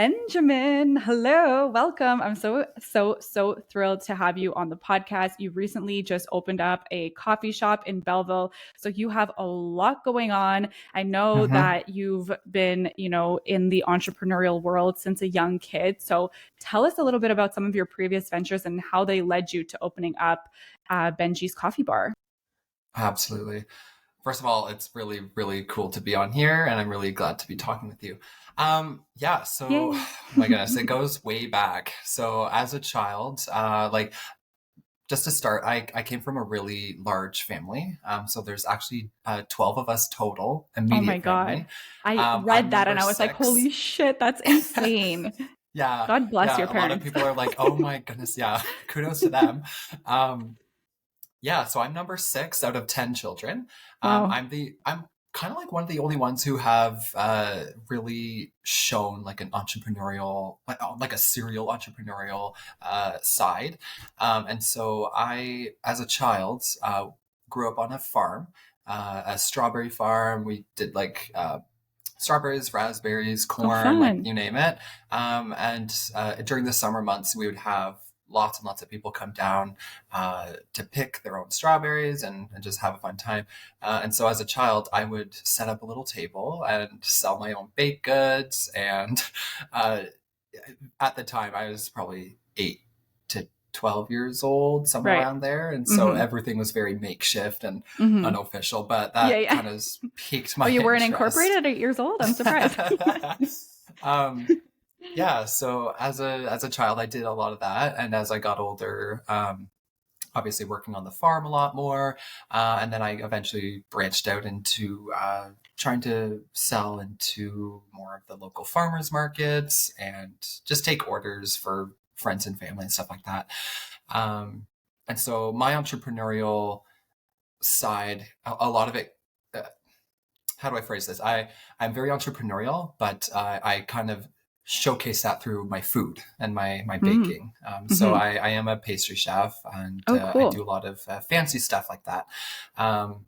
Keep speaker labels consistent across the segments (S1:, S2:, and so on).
S1: Benjamin, hello, welcome. I'm so thrilled to have you on the podcast. You recently just opened up a coffee shop in Belleville, so you have a lot going on. I know
S2: hmm
S1: that you've been, in the entrepreneurial world since a young kid. So tell us a little bit about some of your previous ventures and how they led you to opening up Benji's Coffee Bar.
S2: Absolutely. First of all, it's really, really cool to be on here, and I'm really glad to be talking with you. Yeah, so
S1: Yay.
S2: my goodness, it goes way back. So as a child, just to start, I came from a really large family. So there's actually 12 of us total,
S1: Oh my
S2: immediate
S1: God.
S2: family.
S1: I
S2: I'm
S1: read that
S2: number
S1: and I was like, holy
S2: six.
S1: shit, that's insane.
S2: Yeah,
S1: God bless your
S2: yeah. A lot of
S1: parents.
S2: people are like, "Oh my goodness, yeah." Kudos to them. Um, Yeah, so I'm number six out of 10 children.
S1: Wow.
S2: I'm kind of like one of the only ones who have really shown like an entrepreneurial, like a serial entrepreneurial side. And so as a child, grew up on a farm, a strawberry farm. We did like strawberries, raspberries,
S1: Oh,
S2: corn, like
S1: fun.
S2: you name it. And during the summer months, we would have lots and lots of people come down to pick their own strawberries and just have a fun time. And so as a child, I would set up a little table and sell my own baked goods. And uh, at the time, I was probably 8 to 12 years old, somewhere
S1: Right.
S2: around there. And so
S1: Mm-hmm.
S2: everything was very makeshift and
S1: Mm-hmm.
S2: unofficial, but
S1: Yeah,
S2: that
S1: yeah.
S2: kind of piqued
S1: Oh,
S2: my
S1: you weren't incorporated
S2: interest.
S1: at 8 years old? I'm surprised.
S2: um, yeah, so as a child, I did a lot of that, and as I got older, obviously working on the farm a lot more, and then I eventually branched out into trying to sell into more of the local farmers markets and just take orders for friends and family and stuff like that. Um, and so my entrepreneurial side, a lot of it. How do I phrase this? I'm very entrepreneurial, but I kind of showcase that through my food and my
S1: Mm-hmm.
S2: baking. So
S1: Mm-hmm.
S2: I am a pastry chef, and
S1: Oh,
S2: I
S1: cool.
S2: do a lot of fancy stuff like that. Um,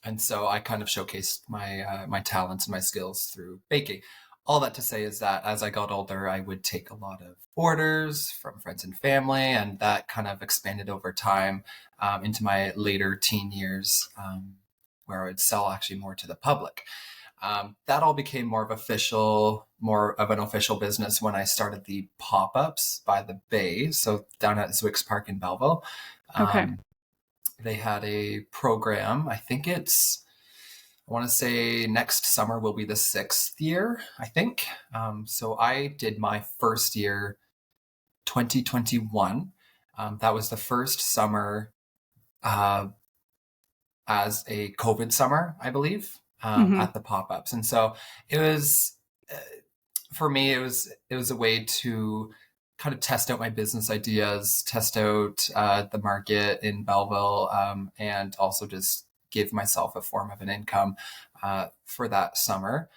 S2: and so I kind of showcased my talents and my skills through baking. All that to say is that as I got older, I would take a lot of orders from friends and family, and that kind of expanded over time into my later teen years, where I would sell actually more to the public. That all became more of an official business when I started the pop-ups by the Bay, so down at Zwick's Park in Belleville.
S1: Okay.
S2: Um, they had a program. I want to say next summer will be the sixth year, I think. So I did my first year, 2021. That was the first summer uh, as a COVID summer, I believe,
S1: Mm-hmm.
S2: at the pop ups. And so it was, uh, for me, it was a way to kind of test out my business ideas, test out the market in Belleville, and also just give myself a form of an income for that summer.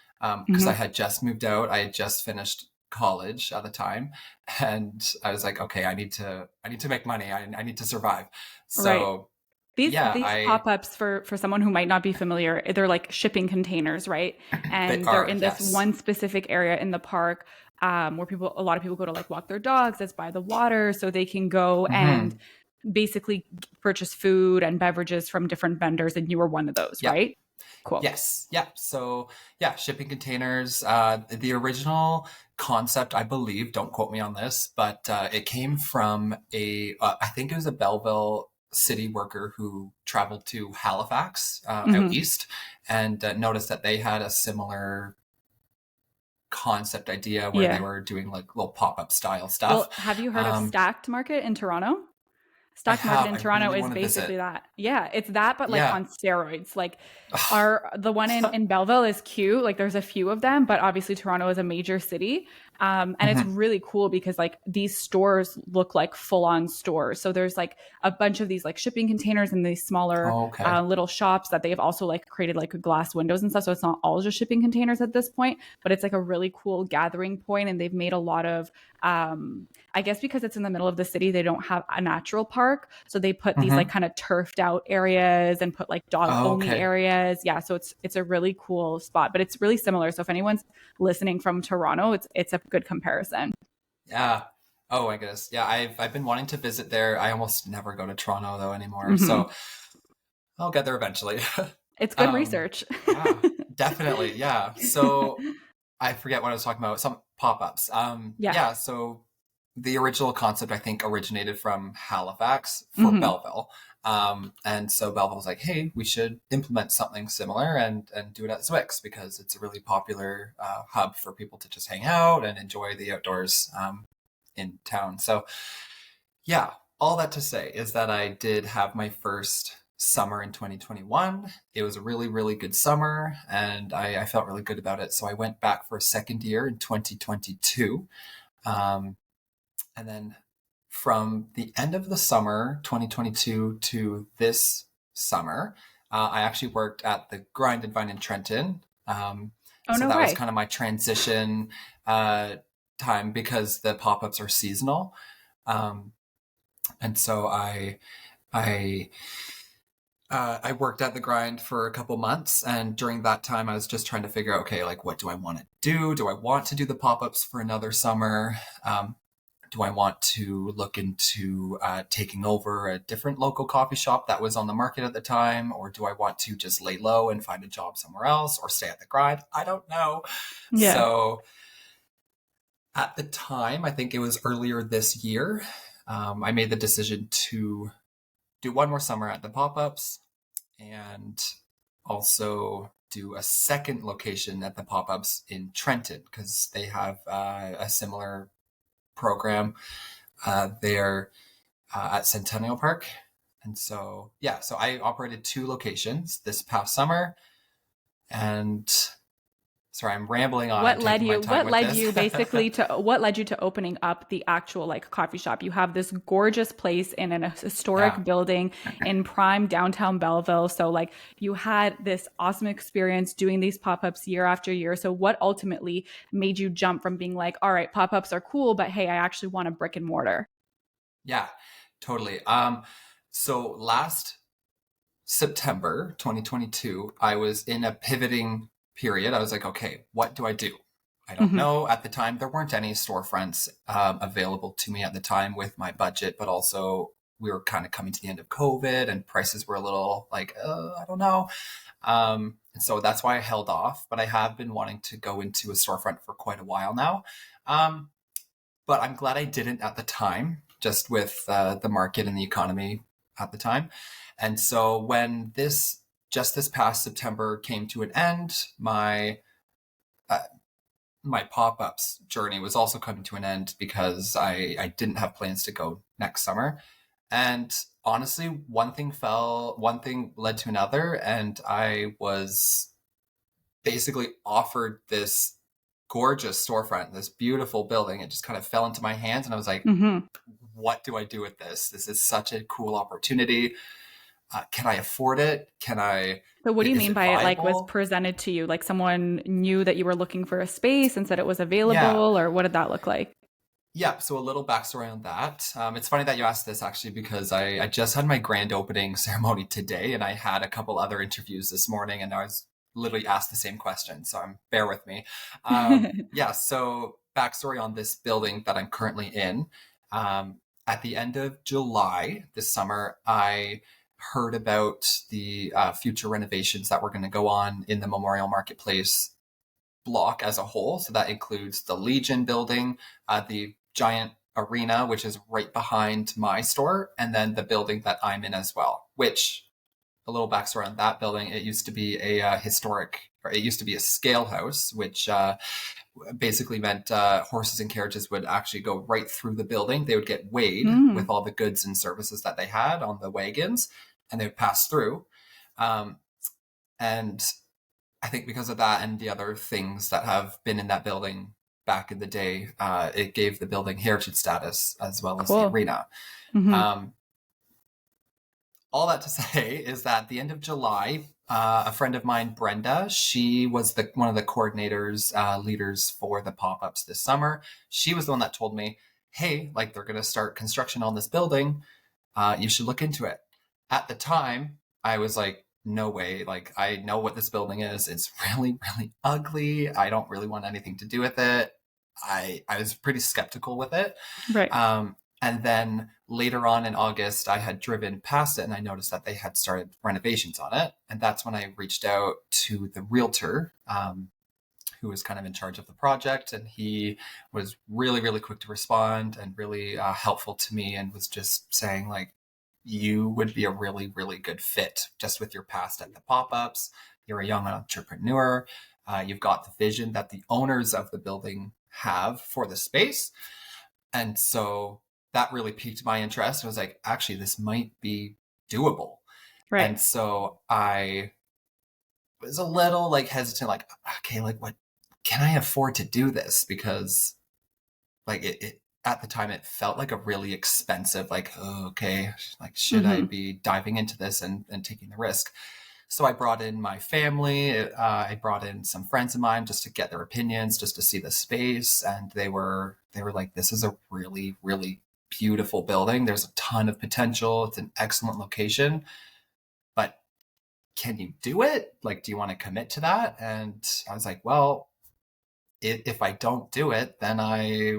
S2: Because I
S1: Mm-hmm.
S2: had just moved out, I had just finished college at the time, and I was like, okay, I need to make money. I need to survive.
S1: Right.
S2: So
S1: These
S2: yeah,
S1: these
S2: I
S1: pop-ups for someone who might not be familiar, they're like shipping containers, right?
S2: they
S1: And they're
S2: are,
S1: in this
S2: yes.
S1: one specific area in the park where a lot of people go to like walk their dogs. That's by the water, so they can go and
S2: hmm
S1: basically purchase food and beverages from different vendors. And you were one of those,
S2: Yeah.
S1: right? Cool.
S2: Yes. Yeah. So yeah, shipping containers. The original concept, I believe, don't quote me on this, but it came from I think it was a Belleville city worker who traveled to Halifax out
S1: Hmm.
S2: east and noticed that they had a similar concept idea where they
S1: Yeah.
S2: were doing like little pop-up style
S1: Well,
S2: stuff.
S1: have you heard of
S2: Um,
S1: Stacked Market in Toronto?
S2: I
S1: Stock market
S2: have.
S1: in
S2: I
S1: Toronto
S2: really
S1: is
S2: want to
S1: basically
S2: visit.
S1: that. Yeah, it's that, but like
S2: Yeah.
S1: on steroids. Like the one in Belleville is cute. Like there's a few of them, but obviously Toronto is a major city. And it's
S2: Mhm.
S1: really cool because like these stores look like full on stores. So there's like a bunch of these like shipping containers and these smaller
S2: Oh, okay.
S1: little shops that they've also like created like glass windows and stuff. So it's not all just shipping containers at this point, but it's like a really cool gathering point. And they've made a lot of, I guess because it's in the middle of the city, they don't have a natural park. park. So they put these like
S2: Mm-hmm.
S1: kind of turfed out areas and put like dog
S2: Oh,
S1: only
S2: okay.
S1: areas. Yeah, so it's a really cool spot, but it's really similar. So if anyone's listening from Toronto, it's a good comparison.
S2: Yeah. Oh my goodness. Yeah, I've been wanting to visit there. I almost never go to Toronto though anymore.
S1: Hmm.
S2: So I'll get there eventually.
S1: It's good
S2: Um,
S1: research.
S2: yeah, definitely. Yeah. So I forget what I was talking about. Some pop-ups.
S1: Yeah.
S2: Yeah, so the original concept I think originated from Halifax for
S1: Hmm.
S2: Belleville. And so Belleville was like, hey, we should implement something similar and do it at Zwick's because it's a really popular hub for people to just hang out and enjoy the outdoors in town. So yeah, all that to say is that I did have my first summer in 2021. It was a really, really good summer and I felt really good about it. So I went back for a second year in 2022. Um, and then from the end of the summer 2022 to this summer, I actually worked at the Grind and Vine in Trenton.
S1: Oh,
S2: So
S1: no
S2: that was
S1: way.
S2: kind of my transition uh, time because the pop ups are seasonal. Um, and so I I worked at the Grind for a couple months, and during that time, I was just trying to figure out, okay, like what do I want to do? Do I want to do the pop ups for another summer? Do I want to look into taking over a different local coffee shop that was on the market at the time, or do I want to just lay low and find a job somewhere else, or stay at the Grind? I don't know.
S1: Yeah.
S2: So at the time, I think it was earlier this year, I made the decision to do one more summer at the pop ups and also do a second location at the pop-ups in Trenton because they have a similar program there at Centennial Park. And so, yeah, so I operated two locations this past summer. And sorry, I'm rambling on. I'm taking my time
S1: What
S2: with
S1: led
S2: this.
S1: you basically to what led you to opening up the actual like coffee shop? You have this gorgeous place in an
S2: Yeah.
S1: historic building in prime downtown Belleville. So like you had this awesome experience doing these pop-ups year after year. So what ultimately made you jump from being like, all right, pop-ups are cool, but hey, I actually want a brick and mortar?
S2: Yeah, totally. So last September 2022, I was in a pivoting period. I was like, okay, what do I do? I don't
S1: Hmm.
S2: know. At the time, there weren't any storefronts available to me at the time with my budget, but also we were kind of coming to the end of COVID and prices were a little like, I don't know. And so that's why I held off, but I have been wanting to go into a storefront for quite a while now. Um, but I'm glad I didn't at the time, just with the market and the economy at the time. And so when this past September came to an end, uh, my pop ups journey was also coming to an end because I didn't have plans to go next summer. And honestly, one thing led to another, and I was basically offered this gorgeous storefront, this beautiful building. It just kind of fell into my hands, and I was like,
S1: Hmm.
S2: what do I do with this? This is such a cool opportunity. Can I afford it?
S1: So what do you
S2: Is
S1: mean
S2: it
S1: by it like was
S2: viable?
S1: presented to you? Like someone knew that you were looking for a space and said it was
S2: Yeah.
S1: available, or what did that look like?
S2: Yeah. So a little backstory on that. It's funny that you asked this actually because I just had my grand opening ceremony today and I had a couple other interviews this morning and I was literally asked the same question. So bear with me. Yeah. So backstory on this building that I'm currently in. At the end of July this summer, I heard about the future renovations that were going to go on in the Memorial Marketplace block as a whole. So that includes the Legion building, the giant arena, which is right behind my store, and then the building that I'm in as well, which a little backstory on that building. It used to be a or it used to be a scale house, which basically meant horses and carriages would actually go right through the building. They would get weighed with
S1: Mm.
S2: all the goods and services that they had on the wagons, and they would pass through. Um, and I think because of that and the other things that have been in that building back in the day, it gave the building heritage status as well as the
S1: Cool.
S2: arena.
S1: Hmm.
S2: Um, all that to say is that at the end of July, a friend of mine, Brenda, she was one of the coordinators, leaders for the pop ups this summer. She was the one that told me, "Hey, like they're going to start construction on this building. You should look into it. At the time, I was like, no way. Like, I know what this building is. It's really, really ugly. I don't really want anything to do with it. I was pretty skeptical with it.
S1: Right.
S2: And then later on in August, I had driven past it and I noticed that they had started renovations on it. And that's when I reached out to the realtor, who was kind of in charge of the project. And he was really, really quick to respond and really helpful to me, and was just saying, like, you would be a really, really good fit just with your past at the pop-ups. You're a young entrepreneur. You've got the vision that the owners of the building have for the space. And so that really piqued my interest. I was like, actually, this might be doable.
S1: Right.
S2: And so I was a little like hesitant, like, okay, like, what can I afford to do this? Because like it at the time, it felt like a really expensive, like, oh, okay, like, should I be diving into this and taking the risk? So I brought in my family. I brought in some friends of mine just to get their opinions, just to see the space. And they were like, this is a really, really beautiful building. There's a ton of potential. It's an excellent location, but can you do it? Like, do you want to commit to that? And I was like, well, if I don't do it, then I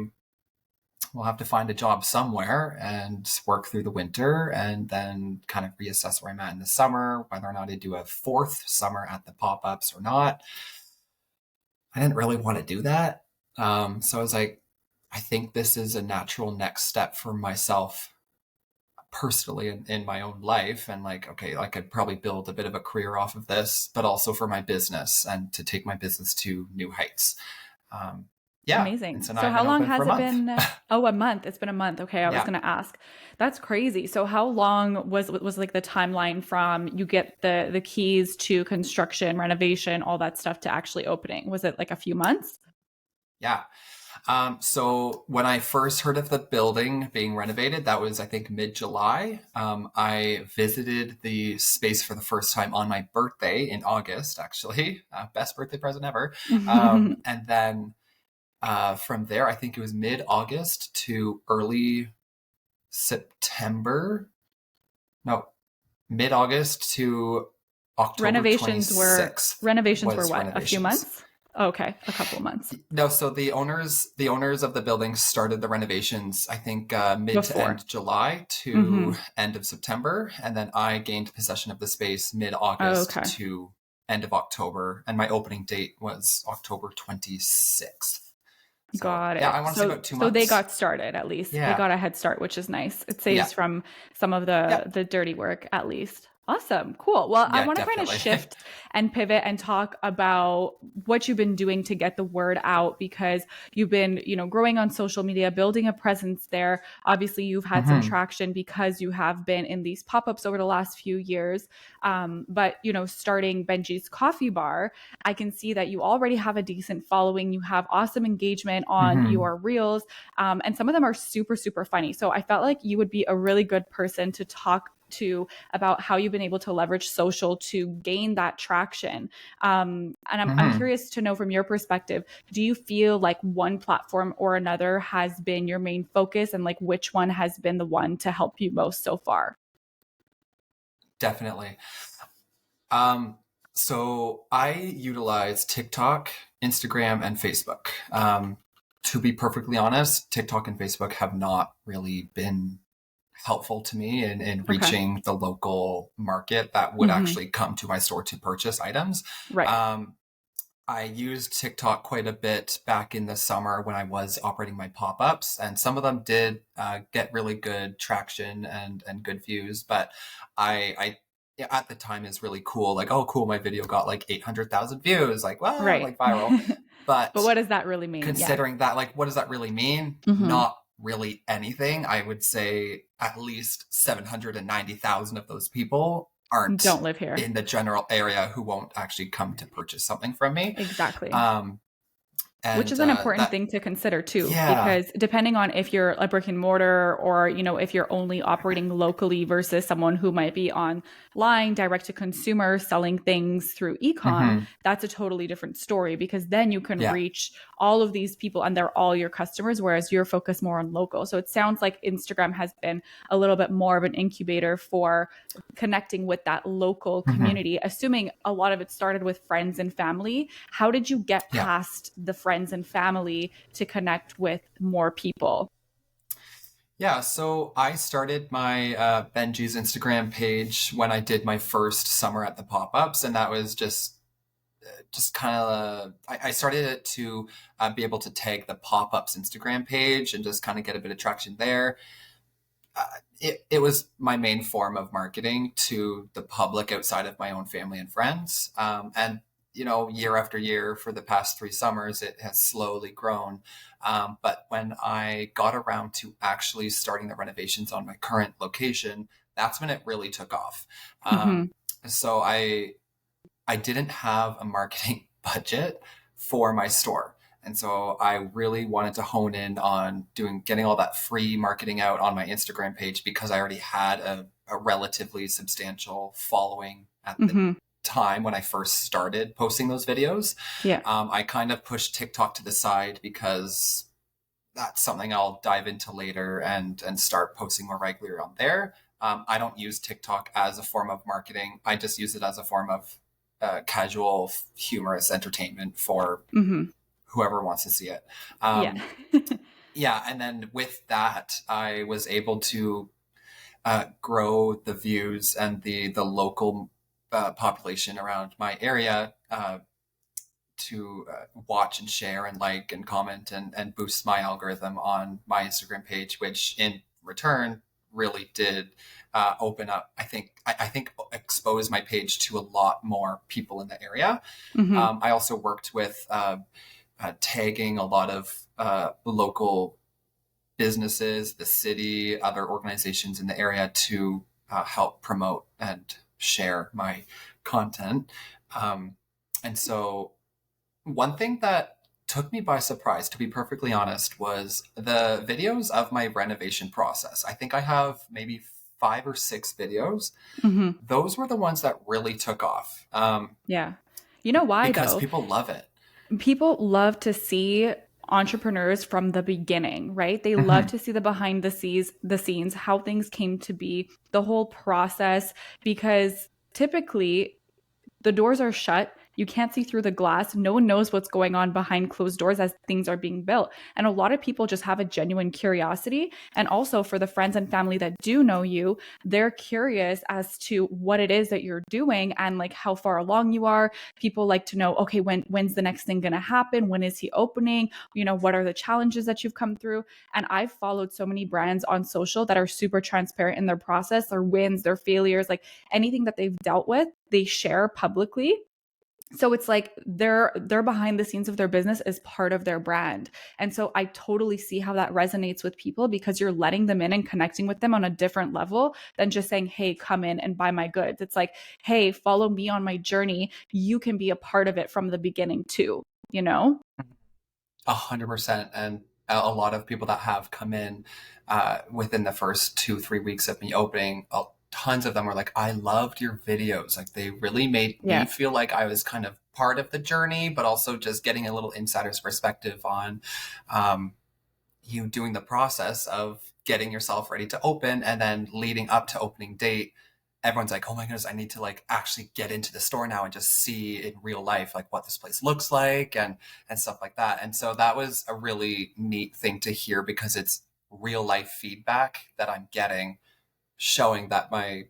S2: will have to find a job somewhere and work through the winter, and then kind of reassess where I'm at in the summer, whether or not I do a fourth summer at the pop-ups or not. I didn't really want to do that. So I was like, I think this is a natural next step for myself personally in my own life. And like, okay, I could probably build a bit of a career off of this, but also for my business and to take my business to new heights. Yeah.
S1: Amazing.
S2: So
S1: So how long has it been? Oh, a month. It's been a month. Okay. I was going to ask. That's crazy. So how long was like the timeline from you get the keys to construction, renovation, all that stuff to actually opening? Was it like a few months?
S2: Yeah. So when I first heard of the building being renovated, that was, I think, mid-July. I visited the space for the first time on my birthday in August, actually. Best birthday present ever. And then from there, I think it was mid-August to early September. No, mid-August to October
S1: Renovations
S2: 26th.
S1: were what? A few months? Okay, a couple of months.
S2: No, so the owners of the building started the renovations, I think, mid to end July to end of September, and then I gained possession of the space mid-August to end of October, and my opening date was October 26th. So,
S1: got it.
S2: Yeah, I want to say about 2 months.
S1: So they got started at least.
S2: Yeah.
S1: They got a head start, which is nice. It saves from some of the dirty work at least. Awesome. Cool. Well, I want to kind of shift and pivot and talk about what you've been doing to get the word out, because you've been, growing on social media, building a presence there. Obviously, you've had some traction because you have been in these pop-ups over the last few years. But, starting Benji's Coffee Bar, I can see that you already have a decent following. You have awesome engagement on your reels. And some of them are super, super funny. So I felt like you would be a really good person to talk to about how you've been able to leverage social to gain that traction. And I'm curious to know from your perspective, do you feel like one platform or another has been your main focus, and like which one has been the one to help you most so far?
S2: Definitely. So I utilize TikTok, Instagram, and Facebook. To be perfectly honest, TikTok and Facebook have not really been helpful to me in reaching the local market that would actually come to my store to purchase items.
S1: Right.
S2: I used TikTok quite a bit back in the summer when I was operating my pop-ups, and some of them did get really good traction and good views, but I at the time is really cool. Like, oh, cool, my video got like 800,000 views. Like, well, like viral. But
S1: what does that really mean?
S2: Considering that, like, what does that really mean? Not really anything. I would say at least 790,000 of those people don't
S1: live here
S2: in the general area, who won't actually come to purchase something from me.
S1: Exactly. Which is an important thing to consider too, because depending on if you're a brick and mortar or, if you're only operating locally versus someone who might be online, direct to consumer, selling things through e-com, that's a totally different story, because then you can reach all of these people and they're all your customers, whereas you're focused more on local. So it sounds like Instagram has been a little bit more of an incubator for connecting with that local
S2: Mhm.
S1: community, assuming a lot of it started with friends and family. How did you get
S2: Yeah.
S1: past the friends and family to connect with more people?
S2: Yeah, so I started my Benji's Instagram page when I did my first summer at the pop-ups, and that was just kind of I started it to be able to tag the pop-ups Instagram page and just kind of get a bit of traction there. It was my main form of marketing to the public outside of my own family and friends. And, year after year for the past 3 summers, it has slowly grown. But when I got around to actually starting the renovations on my current location, that's when it really took off.
S1: Mm-hmm.
S2: So I didn't have a marketing budget for my store. And so I really wanted to hone in on getting all that free marketing out on my Instagram page because I already had a relatively substantial following at the
S1: Mm-hmm.
S2: time when I first started posting those videos.
S1: Yeah.
S2: I kind of pushed TikTok to the side because that's something I'll dive into later and start posting more regularly on there. I don't use TikTok as a form of marketing. I just use it as a form of casual, humorous entertainment for
S1: Mm-hmm.
S2: whoever wants to see it.
S1: Yeah.
S2: Yeah, and then with that, I was able to grow the views and the local population around my area to watch and share and like and comment and boost my algorithm on my Instagram page, which in return really did open up. I think expose my page to a lot more people in the area.
S1: Mm-hmm.
S2: I also worked with tagging a lot of local businesses, the city, other organizations in the area to help promote and share my content. Um, and so one thing that took me by surprise, to be perfectly honest, was the videos of my renovation process. I think I have maybe 5 or 6 videos.
S1: Mm-hmm.
S2: Those were the ones that really took off
S1: Yeah. You know why
S2: because
S1: though?
S2: people love it.
S1: People love to see entrepreneurs from the beginning, right? They love
S2: Mhm.
S1: to see the scenes, how things came to be, the whole process, because typically the doors are shut. You can't see through the glass. No one knows what's going on behind closed doors as things are being built. And a lot of people just have a genuine curiosity. And also for the friends and family that do know you, they're curious as to what it is that you're doing and like how far along you are. People like to know, okay, when's the next thing going to happen? When is he opening? What are the challenges that you've come through? And I've followed so many brands on social that are super transparent in their process, their wins, their failures, like anything that they've dealt with, they share publicly. So it's like they're behind the scenes of their business as part of their brand. And so I totally see how that resonates with people because you're letting them in and connecting with them on a different level than just saying, hey, come in and buy my goods. It's like, hey, follow me on my journey. You can be a part of it from the beginning too, you know?
S2: 100%. And a lot of people that have come in within the first 2, 3 weeks of me opening, tons of them were like, I loved your videos. Like they really made me
S1: Yeah.
S2: feel like I was kind of part of the journey, but also just getting a little insider's perspective on um, you doing the process of getting yourself ready to open and then leading up to opening date. Everyone's like, oh my goodness, I need to like actually get into the store now and just see in real life like what this place looks like and stuff like that. And so that was a really neat thing to hear because it's real life feedback that I'm getting showing that my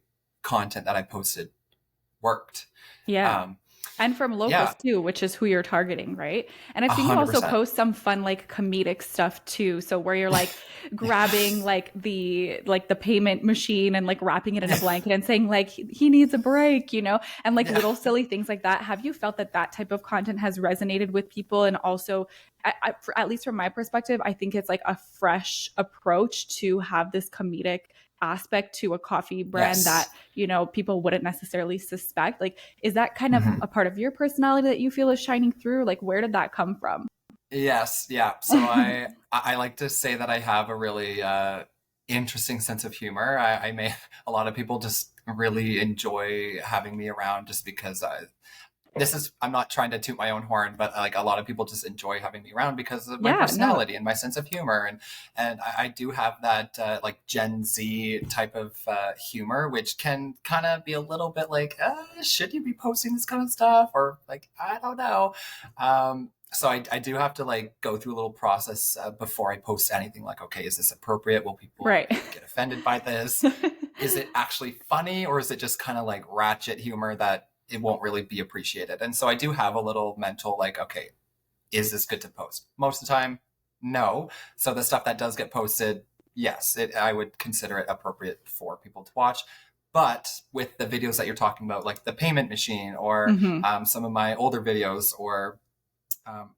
S2: content that I posted worked.
S1: Yeah.
S2: Um,
S1: And from locals
S2: yeah,
S1: too, which is who you're targeting, right? And I've
S2: a
S1: seen you
S2: hundred
S1: also
S2: percent.
S1: post some fun like comedic stuff too. So where you're like grabbing like the payment machine and like wrapping it in a blanket and saying like he needs a break, and like
S2: Yeah.
S1: little silly things like that. Have you felt that that type of content has resonated with people? And also, at least from my perspective, I think it's like a fresh approach to have this comedic aspect to a coffee brand that
S2: Yes.
S1: people wouldn't necessarily suspect. Like, is that kind of
S2: Mhm.
S1: a part of your personality that you feel is shining through? Like, where did that come from?
S2: Yes, yeah. So I like to say that I have a really interesting sense of humor. I may a lot of people just really enjoy having me around just because I'm not trying to toot my own horn, but like a lot of people just enjoy having me around because of my
S1: Yeah, no.
S2: personality and my sense of humor. And I do have that like Gen Z type of humor, which can kind of be a little bit like, should you be posting this kind of stuff? Or like, I don't know. So I do have to like go through a little process before I post anything like, okay, is this appropriate? Will people
S1: Right.
S2: get offended by this? Is it actually funny, or is it just kind of like ratchet humor that it won't really be appreciated? And so I do have a little mental like, okay, is this good to post? Most of the time, no. So the stuff that does get posted, yes, I would consider it appropriate for people to watch. But with the videos that you're talking about, like the payment machine, or
S1: Hmm.
S2: some of my older videos, or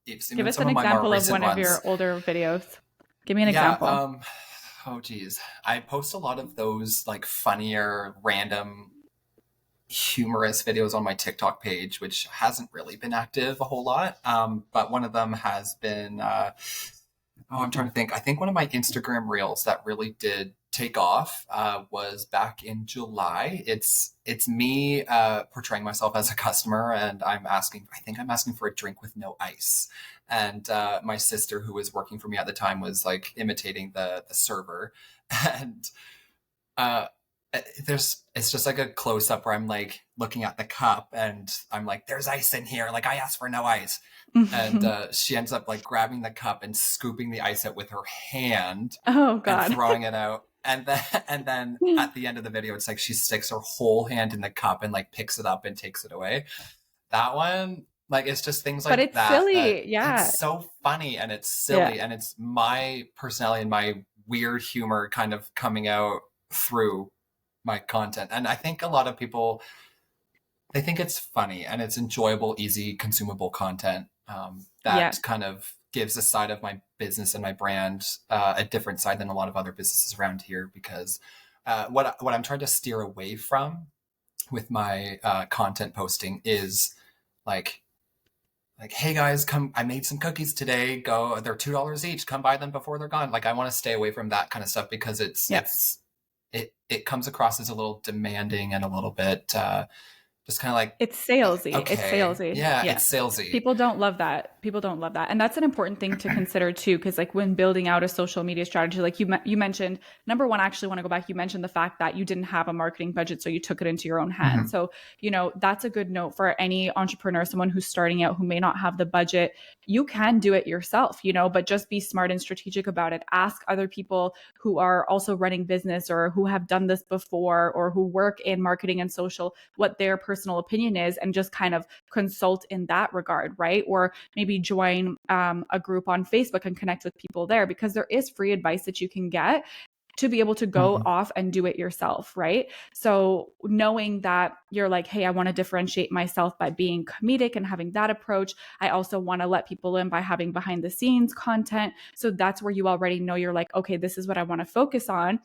S1: Give
S2: even
S1: us
S2: some
S1: an
S2: of my more
S1: example of
S2: recent
S1: one of
S2: ones.
S1: your older videos. Give me an
S2: Yeah.
S1: example.
S2: Oh geez, I post a lot of those like funnier, random, humorous videos on my TikTok page, which hasn't really been active a whole lot. But one of them has been. I'm trying to think. I think one of my Instagram reels that really did take off was back in July. It's me portraying myself as a customer, and I'm asking. I think I'm asking for a drink with no ice. And my sister, who was working for me at the time, was like imitating the server, and uh, it's just like a close up where I'm like looking at the cup, and I'm like, "There's ice in here." Like I asked for no ice, and she ends up like grabbing the cup and scooping the ice out with her hand
S1: Oh
S2: and
S1: God.
S2: throwing it out. And then at the end of the video, it's like she sticks her whole hand in the cup and like picks it up and takes it away. That one, like, it's just things
S1: But
S2: like
S1: it's
S2: that
S1: silly.
S2: it's
S1: Yeah.
S2: so funny and it's
S1: Yeah.
S2: silly and it's my personality and my weird humor kind of coming out through my content. And I think a lot of people, they think it's funny and it's enjoyable, easy, consumable content that
S1: Yeah.
S2: kind of gives a side of my business and my brand a different side than a lot of other businesses around here. Because what I'm trying to steer away from with my content posting is like hey guys, come, I made some cookies today, go, they're $2 each, come buy them before they're gone. Like I want to stay away from that kind of stuff because
S1: Yeah.
S2: it comes across as a little demanding and a little bit just kind of like,
S1: It's salesy. It's
S2: okay,
S1: salesy.
S2: yeah,
S1: Yeah.
S2: it's salesy.
S1: People don't love that. People don't love that. And that's an important thing to consider too, because like when building out a social media strategy, like you mentioned, number one, I actually want to go back. You mentioned the fact that you didn't have a marketing budget, so you took it into your own hands.
S2: Mhm.
S1: So, that's a good note for any entrepreneur, someone who's starting out who may not have the budget. You can do it yourself, but just be smart and strategic about it. Ask other people who are also running business or who have done this before or who work in marketing and social what their personal opinion is and just kind of consult in that regard, right? Or maybe join a group on Facebook and connect with people there because there is free advice that you can get to be able to go
S2: Mhm.
S1: off and do it yourself, right? So knowing that you're like, hey, I want to differentiate myself by being comedic and having that approach. I also want to let people in by having behind the scenes content. So that's where you already know you're like, okay, this is what I want to focus on.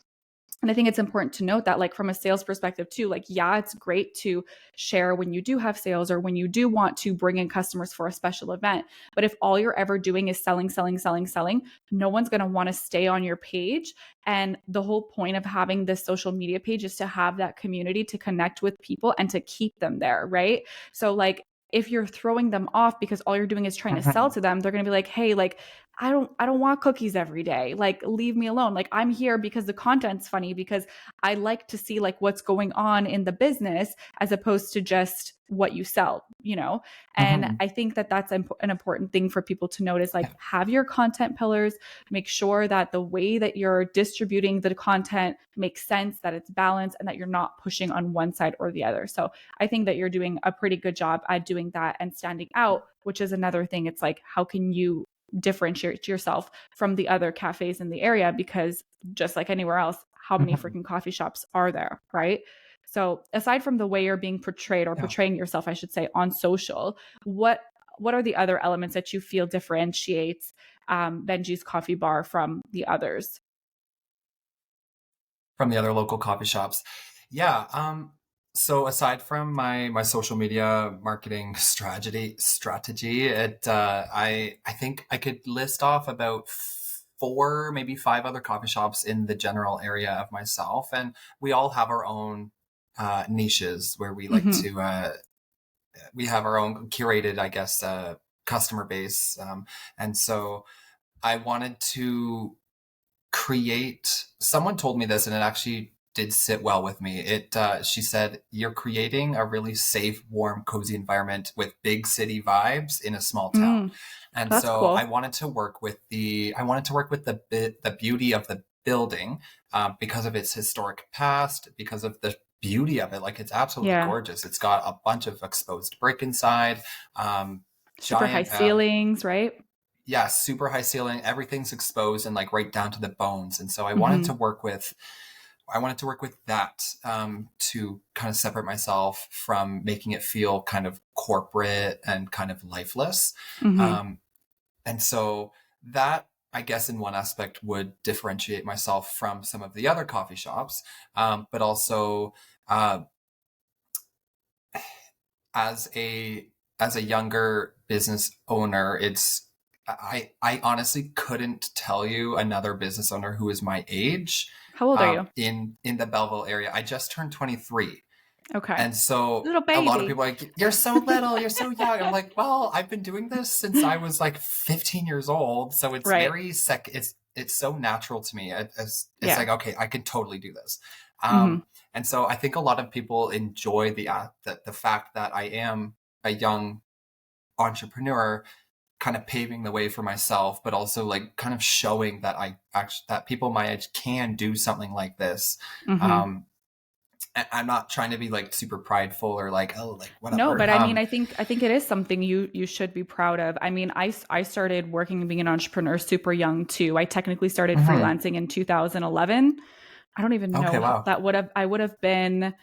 S1: And I think it's important to note that, like, from a sales perspective, too, like, yeah, it's great to share when you do have sales or when you do want to bring in customers for a special event. But if all you're ever doing is selling, selling, selling, selling, no one's going to want to stay on your page. And the whole point of having this social media page is to have that community to connect with people and to keep them there, right? So, like, if you're throwing them off because all you're doing is trying to sell
S2: Mhm.
S1: to them, they're going to be like, hey, like, I don't want cookies every day. Like leave me alone. Like I'm here because the content's funny because I like to see like what's going on in the business as opposed to just what you sell. And
S2: Mhm.
S1: I think that that's an important thing for people to notice like
S2: Yeah.
S1: have your content pillars, make sure that the way that you're distributing the content makes sense, that it's balanced and that you're not pushing on one side or the other. So I think that you're doing a pretty good job at doing that and standing out, which is another thing. It's like how can you differentiate yourself from the other cafes in the area because just like anywhere else, how many
S2: Mhm.
S1: freaking coffee shops are there, right? So aside from the way you're being portrayed or
S2: Yeah.
S1: portraying yourself, I should say, on social, what are the other elements that you feel differentiates Benji's Coffee Bar from the others?
S2: From the other local coffee shops. Yeah. So aside from my social media marketing strategy, I think I could list off about four, maybe five other coffee shops in the general area of myself, and we all have our own niches where we like
S1: Mm-hmm.
S2: to we have our own curated, I guess, customer base. And so I wanted to create, someone told me this and it actually did sit well with me. She said, you're creating a really safe, warm, cozy environment with big city vibes in a small town.
S1: Mm,
S2: And
S1: that's
S2: so I
S1: cool.
S2: wanted to work with the beauty of the building, because of its historic past, because of the beauty of it. Like, it's absolutely
S1: Yeah.
S2: gorgeous. It's got a bunch of exposed brick inside,
S1: Super high
S2: giant,
S1: ceilings, right?
S2: yeah, super high ceiling. Everything's exposed and like right down to the bones. And so
S1: Hmm.
S2: I wanted to work with that, to kind of separate myself from making it feel kind of corporate and kind of lifeless.
S1: Hmm.
S2: Um, and so that, I guess, in one aspect would differentiate myself from some of the other coffee shops. But also, uh, as a younger business owner, I honestly couldn't tell you another business owner who is my age,
S1: How old are you?
S2: in the Belleville area. I just turned 23.
S1: Okay.
S2: And so
S1: Little
S2: a lot of
S1: baby.
S2: people are like, you're so little, you're so young. I'm like, well, I've been doing this since I was like 15 years old. So it's
S1: Right.
S2: very it's so natural to me. It's
S1: Yeah.
S2: like, okay, I can totally do this.
S1: Hmm.
S2: And so I think a lot of people enjoy the fact that I am a young entrepreneur, kind of paving the way for myself, but also like kind of showing that that people my age can do something like this.
S1: Hmm.
S2: Um, I'm not trying to be like super prideful or like, oh, like
S1: No,
S2: whatever.
S1: but I mean, I think it is something you should be proud of. I mean, I started working and being an entrepreneur super young too. I technically started
S2: Mhm.
S1: freelancing in 2011. I don't even
S2: Okay,
S1: know how
S2: wow.
S1: that would have. I would have been.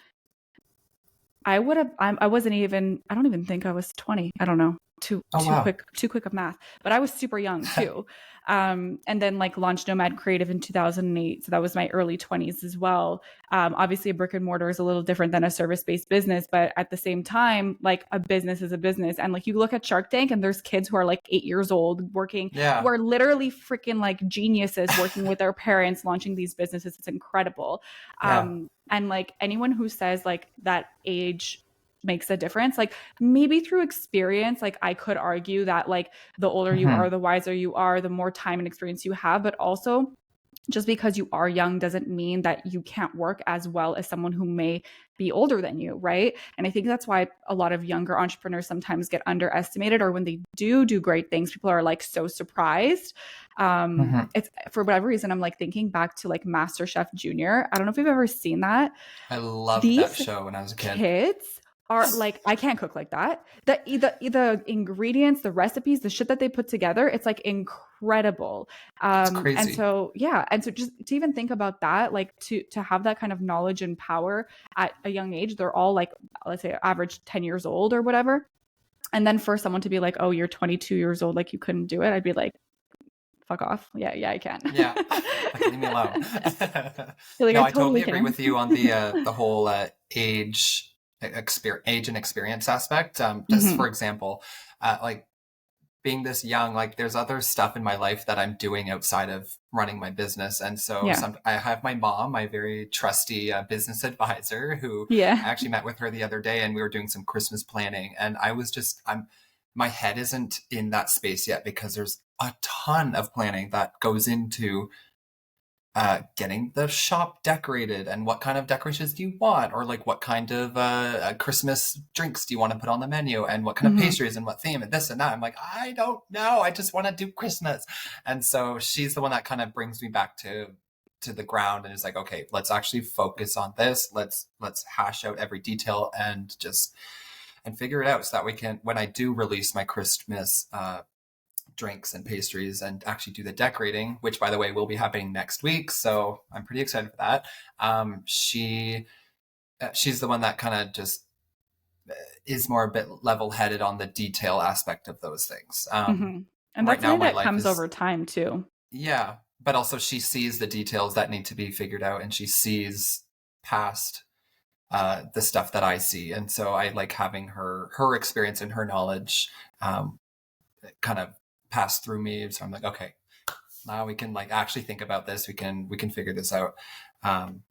S1: I would have. I wasn't even. I don't even think I was 20. I don't know. Too
S2: Oh,
S1: too
S2: wow.
S1: quick too quick of math. But I was super young too. And then like launched Nomad Creative in 2008. So that was my early 20s as well. Obviously, a brick and mortar is a little different than a service based business, but at the same time, like a business is a business. And like you look at Shark Tank, and there's kids who are like 8 years old working, who
S2: Yeah.
S1: are literally freaking like geniuses working with their parents, launching these businesses. It's incredible.
S2: Yeah.
S1: And like anyone who says like that age makes a difference, like maybe through experience, like I could argue that like the older you are,
S2: Mhm.
S1: the wiser you are, the more time and experience you have, but also just because you are young doesn't mean that you can't work as well as someone who may be older than you, right? And I think that's why a lot of younger entrepreneurs sometimes get underestimated, or when they do great things, people are like so surprised.
S2: Mhm.
S1: It's for whatever reason, I'm like thinking back to like MasterChef Junior. I don't know if you've ever seen that.
S2: I loved that
S1: These
S2: show when I was a kid.
S1: kids are like, I can't cook like that. The ingredients, the recipes, the shit that they put together, it's like incredible.
S2: It's
S1: And
S2: crazy.
S1: so yeah, and so just to even think about that, like to have that kind of knowledge and power at a young age, they're all like, let's say average 10 years old or whatever. And then for someone to be like, oh, you're 22 years old, like you couldn't do it, I'd be like, fuck off. Yeah, yeah, I can.
S2: Yeah. Like, leave me alone.
S1: You're like,
S2: No,
S1: I
S2: I totally
S1: totally
S2: agree
S1: can.
S2: with you on the whole age and experience aspect. Just
S1: Hmm.
S2: for example, like being this young, like there's other stuff in my life that I'm doing outside of running my business. And so
S1: Yeah.
S2: I have my mom, my very trusty business advisor, who I
S1: Yeah.
S2: actually met with her the other day and we were doing some Christmas planning. And my head isn't in that space yet because there's a ton of planning that goes into getting the shop decorated and what kind of decorations do you want, or like what kind of Christmas drinks do you want to put on the menu, and what kind of
S1: Hmm.
S2: pastries and what theme and this and that. I'm like, I don't know, I just want to do Christmas. And so she's the one that kind of brings me back to the ground and is like, okay, let's actually focus on this. Let's hash out every detail and just and figure it out so that we can, when I do release my Christmas drinks and pastries and actually do the decorating, which by the way will be happening next week. So I'm pretty excited for that. She's the one that kind of just is more a bit level headed on the detail aspect of those things.
S1: Hmm. And
S2: Right
S1: that's
S2: now,
S1: something
S2: my
S1: that
S2: life
S1: comes
S2: is,
S1: over time too.
S2: yeah, but also she sees the details that need to be figured out and she sees past the stuff that I see. And so I like having her experience and her knowledge um, kind of pass through me. So I'm like, okay, now we can like actually think about this. We can figure this out. Um,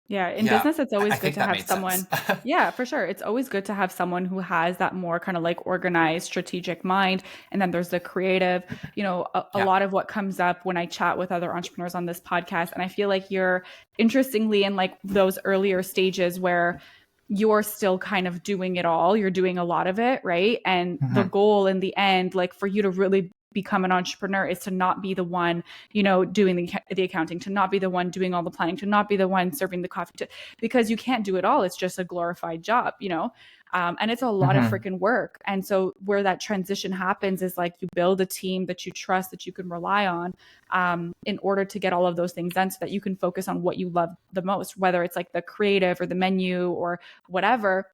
S1: Yeah, in
S2: Yeah,
S1: business, it's
S2: I
S1: always good
S2: think
S1: to
S2: that
S1: have
S2: made sense.
S1: someone. Yeah, for sure. It's always good to have someone who has that more kind of like organized, strategic mind. And then there's the creative. A
S2: Yeah.
S1: lot of what comes up when I chat with other entrepreneurs on this podcast. And I feel like you're interestingly in like those earlier stages where you're still kind of doing it all. You're doing a lot of it, right? And the
S2: Hmm.
S1: goal in the end, like for you to really become an entrepreneur, is to not be the one doing the accounting, to not be the one doing all the planning, to not be the one serving the coffee, because you can't do it all. It's just a glorified job. And it's a lot of
S2: Hmm.
S1: freaking work. And so where that transition happens is like you build a team that you trust, that you can rely on, in order to get all of those things done so that you can focus on what you love the most, whether it's like the creative or the menu or whatever.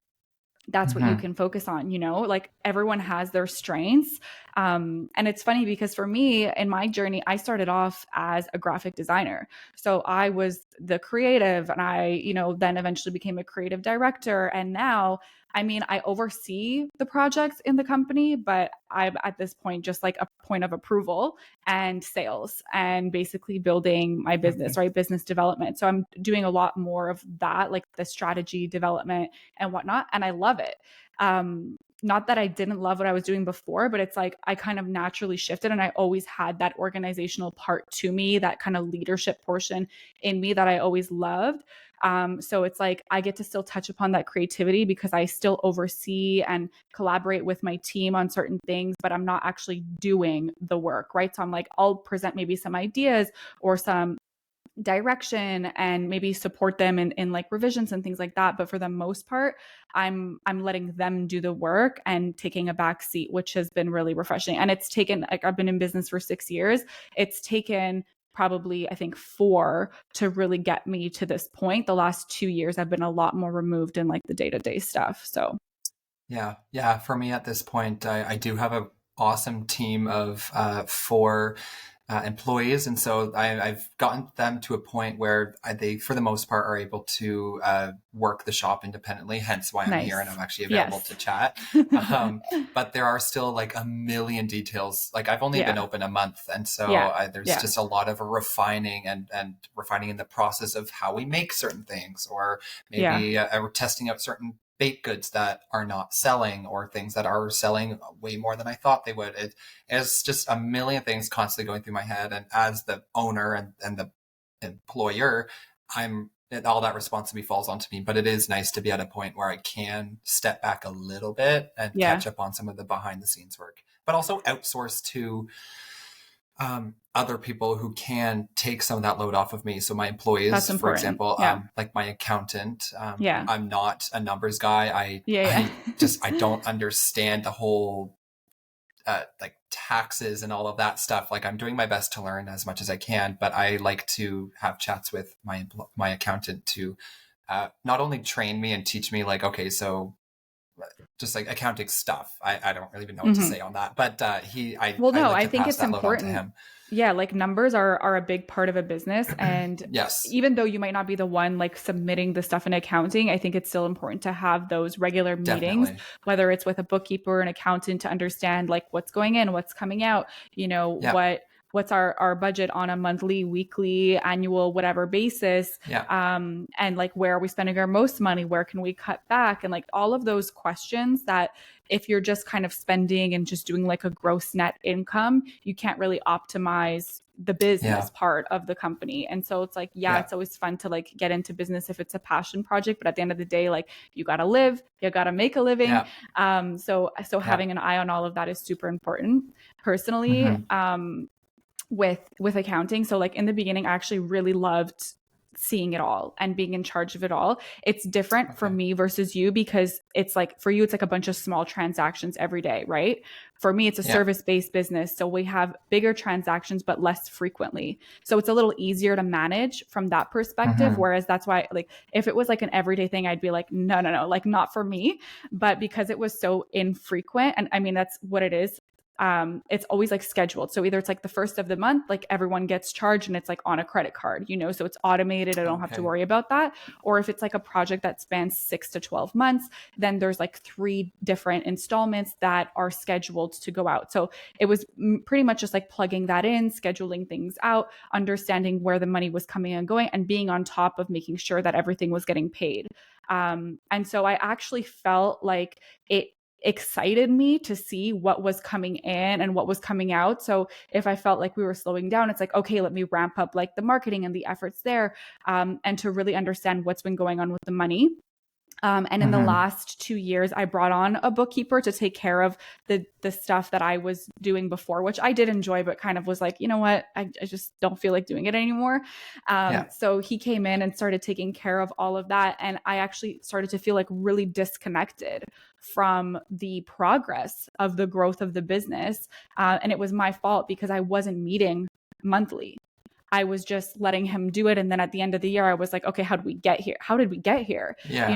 S1: That's what you
S2: Hmm.
S1: can focus on, like everyone has their strengths. And it's funny because for me in my journey, I started off as a graphic designer. So I was the creative, and I, then eventually became a creative director. And now, I mean, I oversee the projects in the company, but I'm at this point just like a point of approval and sales and basically building my business, right? Business development. So I'm doing a lot more of that, like the strategy development and whatnot. And I love it. Not that I didn't love what I was doing before, but it's like I kind of naturally shifted, and I always had that organizational part to me, that kind of leadership portion in me that I always loved. So it's like I get to still touch upon that creativity because I still oversee and collaborate with my team on certain things, but I'm not actually doing the work, right? So I'm like, I'll present maybe some ideas or some direction and maybe support them in like revisions and things like that, but for the most part, I'm letting them do the work and taking a back seat, which has been really refreshing. And it's taken, like, I've been in business for 6 years. It's taken probably, I think, 4 to really get me to this point. The last 2 years I've been a lot more removed in like the day-to-day stuff. So
S2: Yeah, yeah. For me at this point, I do have a awesome team of 4 employees, and so I've gotten them to a point where they, for the most part, are able to work the shop independently. Hence why I'm here and
S1: nice.
S2: I'm actually available
S1: Yes.
S2: to chat. Um, but there are still like a million details. Like I've only been
S1: Yeah.
S2: open a month, and so
S1: Yeah.
S2: there's
S1: Yeah.
S2: just a lot of refining and refining in the process of how we make certain things, or
S1: Yeah.
S2: maybe we're testing out certain baked goods that are not selling, or things that are selling way more than I thought they would. It's just a million things constantly going through my head. And as the owner and the employer, all that responsibility falls onto me. But it is nice to be at a point where I can step back a little bit and
S1: Yeah.
S2: catch up on some of the behind the scenes work, but also outsource to other people who can take some of that load off of me. So my
S1: That's
S2: employees, for
S1: important.
S2: example,
S1: Yeah.
S2: like my accountant,
S1: Yeah.
S2: I'm not a numbers guy.
S1: Yeah.
S2: I don't understand the whole like taxes and all of that stuff. Like I'm doing my best to learn as much as I can, but I like to have chats with my accountant to not only train me and teach me, like, okay, so just like accounting stuff. I don't really even know what to
S1: Hmm.
S2: say on that, but
S1: Well,
S2: I
S1: no,
S2: like
S1: I
S2: to
S1: think
S2: pass
S1: it's
S2: that load on to
S1: important.
S2: him.
S1: Yeah, like numbers are a big part of a business. And
S2: Yes,
S1: even though you might not be the one like submitting the stuff in accounting, I think it's still important to have those regular meetings,
S2: definitely.
S1: whether it's with a bookkeeper or an accountant, to understand like what's going in, what's coming out,
S2: Yeah,
S1: what's our budget on a monthly, weekly, annual, whatever basis.
S2: yeah,
S1: And like where are we spending our most money? Where can we cut back? And like all of those questions that, if you're just kind of spending and just doing like a gross net income, you can't really optimize the
S2: yeah,
S1: business part of the company. And so it's like, yeah,
S2: yeah,
S1: it's always fun to like get into business if it's a passion project, but at the end of the day, like you got to live, you got to make a living.
S2: yeah,
S1: So
S2: yeah.
S1: having an eye on all of that is super important. Personally,
S2: Hmm.
S1: with accounting, so like in the beginning, I actually really loved seeing it all and being in charge of it all. It's different for
S2: Okay.
S1: me versus you, because it's like for you it's like a bunch of small transactions every day, right? For me it's a
S2: Yeah.
S1: service-based business, so we have bigger transactions but less frequently. So it's a little easier to manage from that perspective,
S2: Hmm.
S1: whereas that's why, like, if it was like an everyday thing, I'd be like, no, like not for me. But because it was so infrequent, and I mean that's what it is, it's always like scheduled. So either it's like the first of the month, like everyone gets charged and it's like on a credit card, so it's automated. I don't have to
S2: Okay.
S1: worry about that. Or if it's like a project that spans 6 to 12 months, then there's like 3 different installments that are scheduled to go out. So it was pretty much just like plugging that in, scheduling things out, understanding where the money was coming and going, and being on top of making sure that everything was getting paid. And so I actually felt like it excited me to see what was coming in and what was coming out. So if I felt like we were slowing down, it's like, okay, let me ramp up like the marketing and the efforts there, and to really understand what's been going on with the money. And in the last 2 years, I brought on a bookkeeper to take care of the stuff that I was doing before, which I did enjoy, but kind of was like, you know what, I just don't feel like doing it anymore.
S2: Yeah.
S1: So he came in and started taking care of all of that. And I actually started to feel like really disconnected from the progress of the growth of the business. And it was my fault because I wasn't meeting monthly. I was just letting him do it. And then at the end of the year, I was like, okay, how did we get here? How did we get here?
S2: Yeah.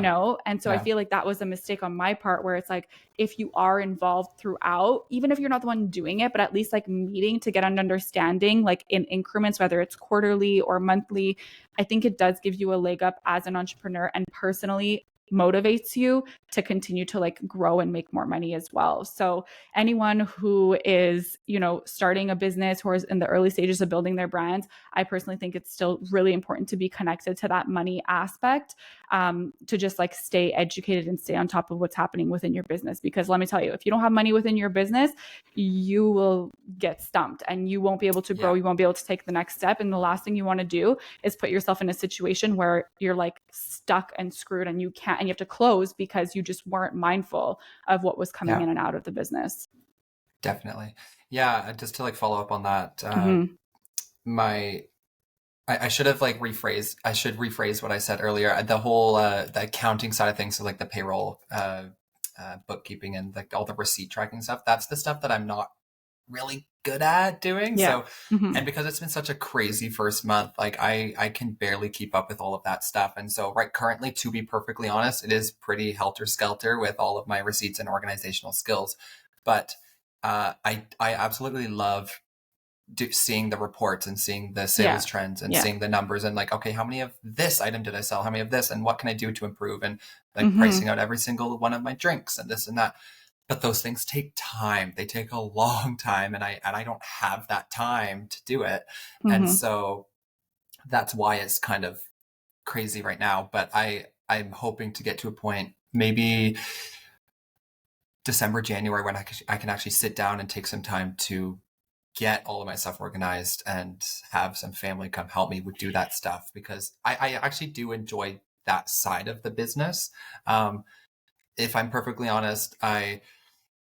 S1: And so I
S2: Yeah.
S1: feel like that was a mistake on my part, where it's like, if you are involved throughout, even if you're not the one doing it, but at least like meeting to get an understanding, like in increments, whether it's quarterly or monthly, I think it does give you a leg up as an entrepreneur, and personally motivates you to continue to like grow and make more money as well. So anyone who is, starting a business or is in the early stages of building their brands, I personally think it's still really important to be connected to that money aspect, to just like stay educated and stay on top of what's happening within your business. Because let me tell you, if you don't have money within your business, you will get stumped and you won't be able to grow.
S2: Yeah.
S1: You won't be able to take the next step. And the last thing you want to do is put yourself in a situation where you're like stuck and screwed and you have to close because you just weren't mindful of what was coming in and out of the business.
S2: Definitely. Yeah. Just to like follow up on that, I should have like rephrase what I said earlier. The whole the accounting side of things, so like the payroll, bookkeeping, and like all the receipt tracking stuff. That's the stuff that I'm not really good at doing.
S1: Yeah.
S2: So, and because it's been such a crazy first month, like I can barely keep up with all of that stuff. And so currently, to be perfectly honest, it is pretty helter skelter with all of my receipts and organizational skills. But I absolutely love seeing the reports and seeing the sales trends and seeing the numbers and like, okay, how many of this item did I sell? How many of this? And what can I do to improve? And like pricing out every single one of my drinks and this and that. But those things take time. They take a long time. And I don't have that time to do it. And so that's why it's kind of crazy right now. But I'm hoping to get to a point, maybe December, January, when I can actually sit down and take some time to get all of my stuff organized and have some family come help me do that stuff, because I actually do enjoy that side of the business. If I'm perfectly honest,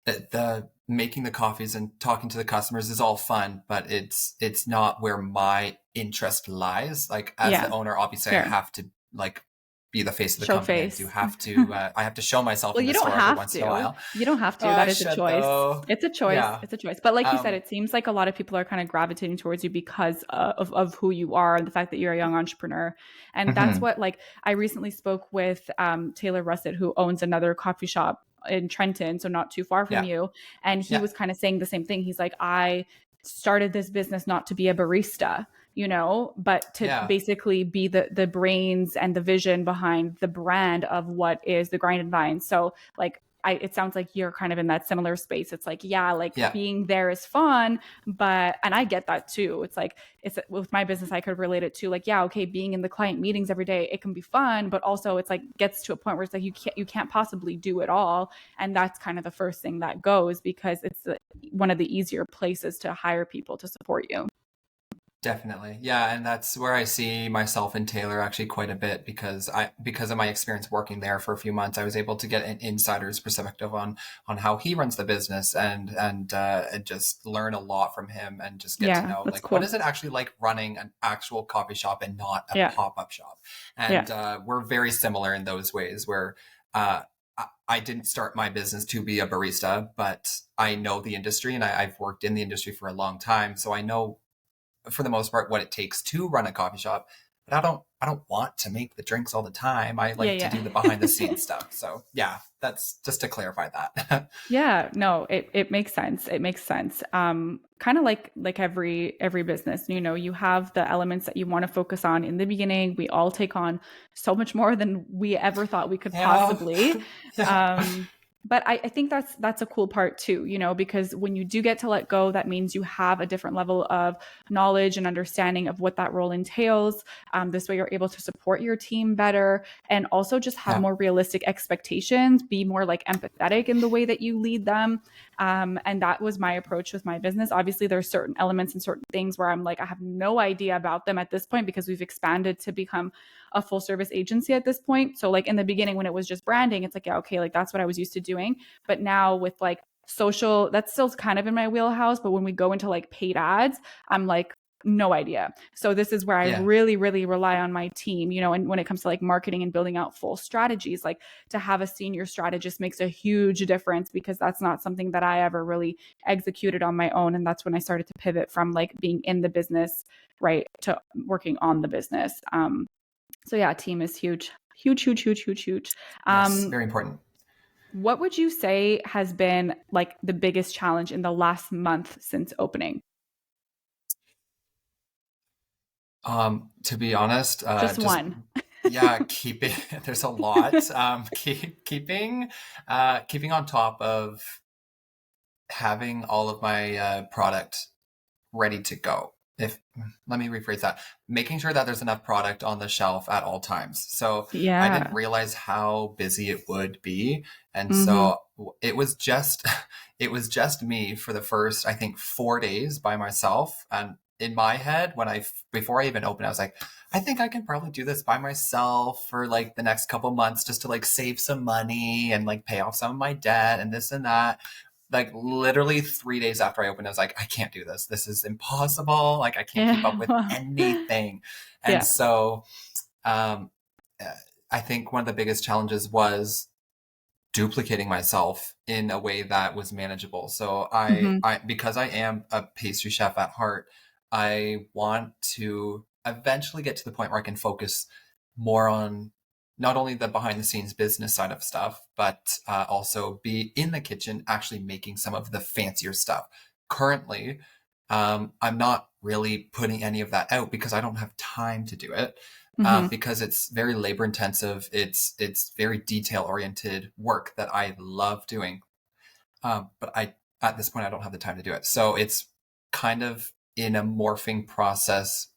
S2: the making the coffees and talking to the customers is all fun, but it's not where my interest lies. Like as the owner, obviously I have to like be the face of the company. I do have to I have to show myself in the store every once in a while.
S1: You don't have to. That is a choice.
S2: Though.
S1: It's a choice.
S2: Yeah.
S1: It's a choice. But like you said, it seems like a lot of people are kind of gravitating towards you because of who you are and the fact that you're a young entrepreneur. And that's what, like, I recently spoke with Taylor Russett, who owns another coffee shop in Trenton, so not too far from you. And he was kind of saying the same thing. He's like, I started this business not to be a barista, but to basically be the brains and the vision behind the brand of what is the Grind and Vine. So like, it sounds like you're kind of in that similar space. It's like, being there is fun, and I get that too. It's like, with my business, I could relate it to like, being in the client meetings every day, it can be fun, but also it's like gets to a point where it's like, you can't possibly do it all. And that's kind of the first thing that goes, because it's one of the easier places to hire people to support you.
S2: Definitely. Yeah. And that's where I see myself and Taylor actually quite a bit, because of my experience working there for a few months, I was able to get an insider's perspective on how he runs the business and just learn a lot from him and just get to know like, cool. What is it actually like running an actual coffee shop and not a pop-up shop? And we're very similar in those ways where, I didn't start my business to be a barista, but I know the industry and I've worked in the industry for a long time. So I know, for the most part, what it takes to run a coffee shop. but I don't want to make the drinks all the time. I
S1: Yeah,
S2: like to
S1: yeah.
S2: do the behind the scenes stuff. So yeah, that's just to clarify that.
S1: Yeah, no, it makes sense. It makes sense. Kind of like every business, you know, you have the elements that you want to focus on in the beginning. We all take on so much more than we ever thought we could
S2: Yeah.
S1: possibly.
S2: Yeah.
S1: Um, but I think that's a cool part too, you know, because when you do get to let go, that means you have a different level of knowledge and understanding of what that role entails. This way, you're able to support your team better and also just have
S2: Yeah.
S1: more realistic expectations, be more like empathetic in the way that you lead them. And that was my approach with my business. Obviously, there's certain elements and certain things where I'm like, I have no idea about them at this point because we've expanded to become a full service agency at this point. So like in the beginning when it was just branding, it's like, yeah, okay, like that's what I was used to doing. But now with like social, that's still kind of in my wheelhouse. But when we go into like paid ads, I'm like, no idea. So this is where I
S2: Yeah.
S1: really, really rely on my team, you know, and when it comes to like marketing and building out full strategies, like to have a senior strategist makes a huge difference because that's not something that I ever really executed on my own. And that's when I started to pivot from like being in the business, right, to working on the business. So yeah, team is huge, huge, huge, huge, huge, huge.
S2: Yes.
S1: Um,
S2: Very important.
S1: what would you say has been like the biggest challenge in the last month since opening?
S2: To be honest,
S1: Just
S2: just
S1: one.
S2: yeah, keeping there's a lot. Keeping on top of having all of my product ready to go. If Let me rephrase that, making sure that there's enough product on the shelf at all times. So I didn't
S1: Yeah.
S2: realize how busy it would be, and
S1: Mm-hmm.
S2: so it was just it was just me for the first, I think, 4 days by myself. And in my head, before I even opened, I was like, I think I can probably do this by myself for like the next couple months just to like save some money and like pay off some of my debt and this and that. Like literally 3 days after I opened, I was like, I can't do this. This is impossible. Like I can't keep up with
S1: Yeah.
S2: anything. And
S1: Yeah.
S2: so um, uh, I think one of the biggest challenges was duplicating myself in a way that was manageable. So
S1: Mm-hmm.
S2: because I am a pastry chef at heart, I want to eventually get to the point where I can focus more on not only the behind the scenes business side of stuff, but also be in the kitchen actually making some of the fancier stuff. Currently, I'm not really putting any of that out because I don't have time to do it.
S1: Mm-hmm.
S2: Because it's very labor intensive. It's very detail oriented work that I love doing. But I at this point I don't have the time to do it. So it's kind of in a morphing process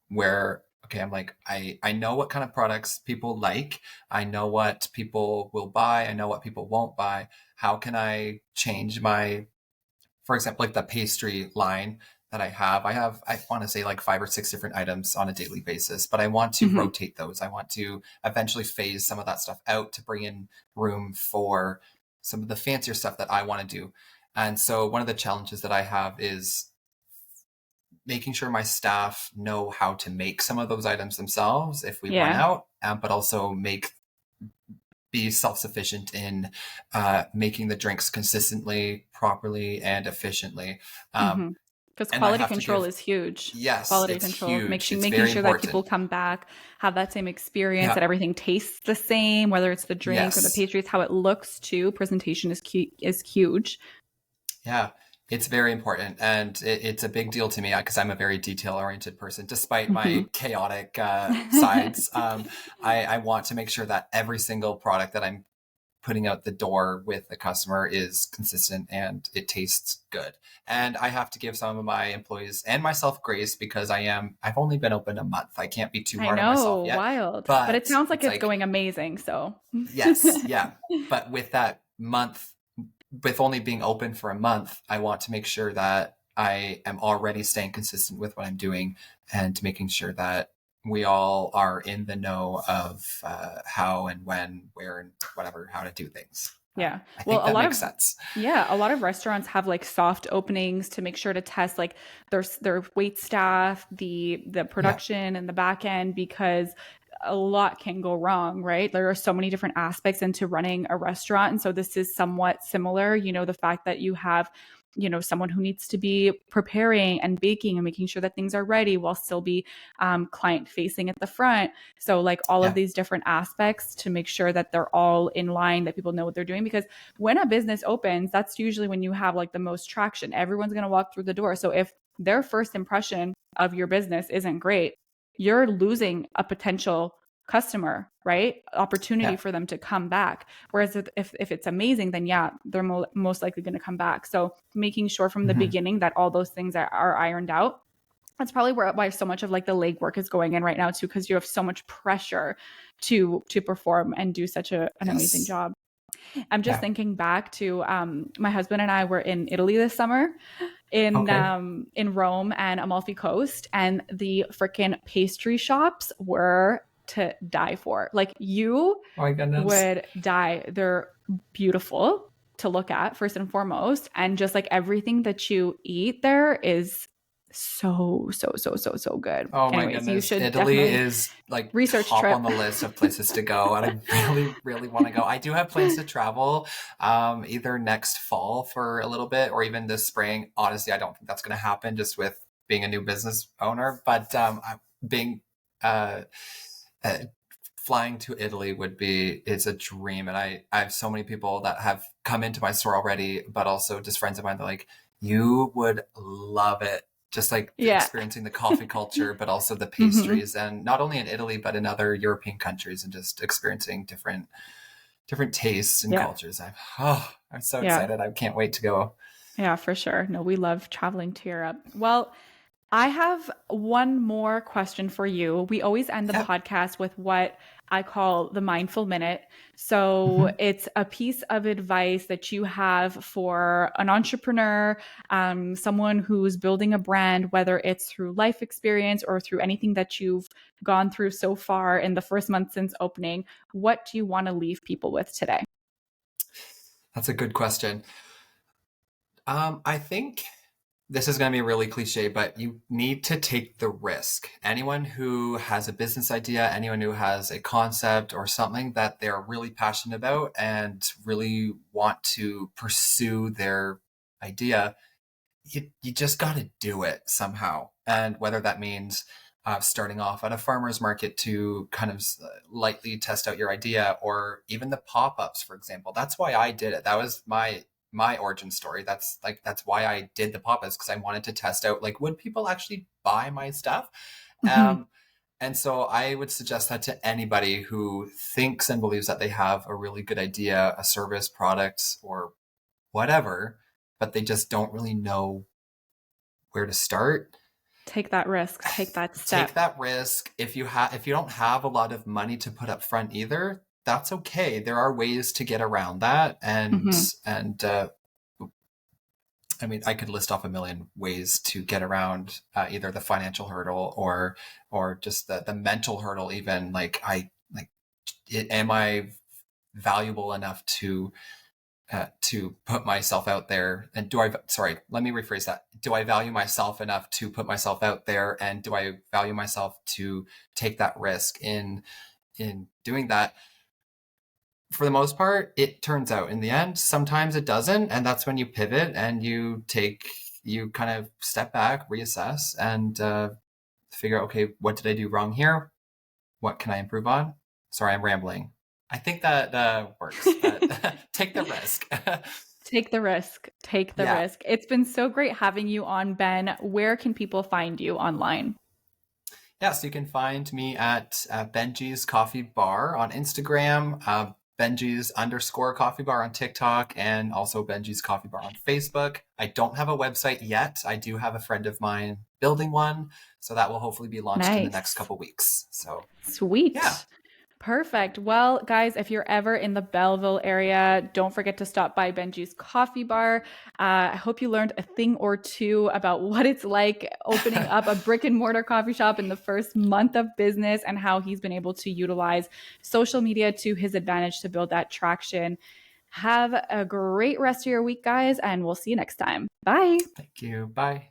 S2: where okay, I'm like I know what kind of products people like. I know what people will buy. I know what people won't buy. How can I change my, for example, like the pastry line that I want to say like 5 or 6 different items on a daily basis, but I want to
S1: Mm-hmm.
S2: rotate those. I want to eventually phase some of that stuff out to bring in room for some of the fancier stuff that I want to do. And so one of the challenges that I have is making sure my staff know how to make some of those items themselves if we run
S1: Yeah.
S2: out, but also be self-sufficient in making the drinks consistently, properly, and efficiently. Um,
S1: Mm-hmm. Because
S2: and I
S1: quality
S2: have to
S1: control
S2: give,
S1: is huge.
S2: yes,
S1: Quality
S2: it's
S1: control,
S2: huge. It's
S1: making
S2: very
S1: sure that people
S2: important.
S1: come back, have that same experience,
S2: Yeah.
S1: that everything tastes the same, whether it's the drink or the
S2: Yes.
S1: pastries, how it looks too. Presentation is huge.
S2: Yeah. It's very important. And it's a big deal to me because I'm a very detail oriented person, despite
S1: Mm-hmm.
S2: my chaotic sides. I want to make sure that every single product that I'm putting out the door with the customer is consistent and it tastes good. And I have to give some of my employees and myself grace because I've only been open a month. I can't be too
S1: I
S2: hard on myself
S1: know,
S2: yet.
S1: wild. But it
S2: But
S1: sounds like
S2: it's
S1: it's
S2: like,
S1: going amazing. So,
S2: yes, yeah. But with that month, with only being open for a month, I want to make sure that I am already staying consistent with what I'm doing and making sure that we all are in the know of how and when, where, and whatever, how to do things.
S1: yeah.
S2: I
S1: Well,
S2: think that makes sense.
S1: a lot of restaurants have like soft openings to make sure to test like their wait staff, the
S2: Yeah.
S1: production and the back end because a lot can go wrong, right? There are so many different aspects into running a restaurant. And so this is somewhat similar, you know, the fact that you have someone who needs to be preparing and baking and making sure that things are ready while still be client facing at the front. So like all of
S2: Yeah.
S1: these different aspects to make sure that they're all in line, that people know what they're doing. Because when a business opens, that's usually when you have like the most traction. Everyone's going to walk through the door. So if their first impression of your business isn't great, you're losing a potential customer, right? Opportunity
S2: Yeah.
S1: for them to come back. Whereas if it's amazing, then yeah, they're most likely going to come back. So making sure from the
S2: Mhm.
S1: beginning that all those things are ironed out. That's probably why so much of like the legwork is going in right now too, because you have so much pressure to perform and do such an amazing
S2: Yes.
S1: job. I'm just
S2: Yeah.
S1: thinking back to my husband and I were in Italy this summer
S2: Okay.
S1: in Rome and Amalfi Coast, and the freaking pastry shops were to die for. Like you
S2: Oh my goodness.
S1: would die. They're beautiful to look at first and foremost, and just like everything that you eat there is so good.
S2: Oh my
S1: Anyways, you
S2: goodness.
S1: should
S2: Italy
S1: definitely
S2: is like
S1: research
S2: top on
S1: trip.
S2: the list of places to go. And I really, really want to go. I do have plans to travel either next fall for a little bit or even this spring. Honestly, I don't think that's going to happen just with being a new business owner. But being uh, uh, flying to Italy it's a dream. And I have so many people that have come into my store already, but also just friends of mine that like, you would love it. Just like
S1: Yeah.
S2: experiencing the coffee culture, but also the
S1: Mm-hmm.
S2: pastries, and not only in Italy, but in other European countries, and just experiencing different tastes and
S1: Yeah.
S2: cultures. I'm so
S1: Yeah.
S2: excited. I can't wait to go.
S1: Yeah, for sure. No, we love traveling to Europe. Well, I have one more question for you. We always end the
S2: Yeah.
S1: podcast with what I call the mindful minute. So
S2: Mhm.
S1: it's a piece of advice that you have for an entrepreneur, someone who's building a brand, whether it's through life experience or through anything that you've gone through so far in the first month since opening. What do you want to leave people with today?
S2: That's a good question. I think this is going to be really cliche, but you need to take the risk. Anyone who has a business idea, anyone who has a concept or something that they're really passionate about and really want to pursue their idea, you just got to do it somehow. And whether that means starting off at a farmer's market to kind of lightly test out your idea, or even the pop-ups, for example. That's why I did it. That was my origin story. That's why I did the pop-ups, because I wanted to test out like, would people actually buy my stuff?
S1: Mhm.
S2: Um, and so I would suggest that to anybody who thinks and believes that they have a really good idea, a service, product, or whatever, but they just don't really know where to start.
S1: Take that risk, take that
S2: Take
S1: step.
S2: that risk. If you don't have a lot of money to put up front either, that's okay. There are ways to get around that,
S1: Mhm.
S2: and I mean, I could list off a million ways to get around either the financial hurdle or just the mental hurdle. Even like am I valuable enough to put myself out there? And sorry, let me rephrase that. Do I value myself enough to put myself out there? And do I value myself to take that risk in doing that? For the most part, it turns out in the end, sometimes it doesn't. And that's when you pivot and you kind of step back, reassess, and figure out, okay, what did I do wrong here? What can I improve on? Sorry, I'm rambling. I think that works, but take the risk.
S1: Take the risk. Take the
S2: Yeah.
S1: risk. It's been so great having you on, Ben. Where can people find you online?
S2: Yeah, so you can find me at Benji's Coffee Bar on Instagram, Benji's _ coffee bar on TikTok, and also Benji's Coffee Bar on Facebook. I don't have a website yet. I do have a friend of mine building one, so that will hopefully be launched in the next
S1: Nice.
S2: couple weeks. So yeah,
S1: Sweet. Perfect. Well, guys, if you're ever in the Belleville area, don't forget to stop by Benji's Coffee Bar. I hope you learned a thing or two about what it's like opening up a brick and mortar coffee shop in the first month of business and how he's been able to utilize social media to his advantage to build that traction. Have a great rest of your week, guys, and we'll see you next time. Bye.
S2: thank you. Bye.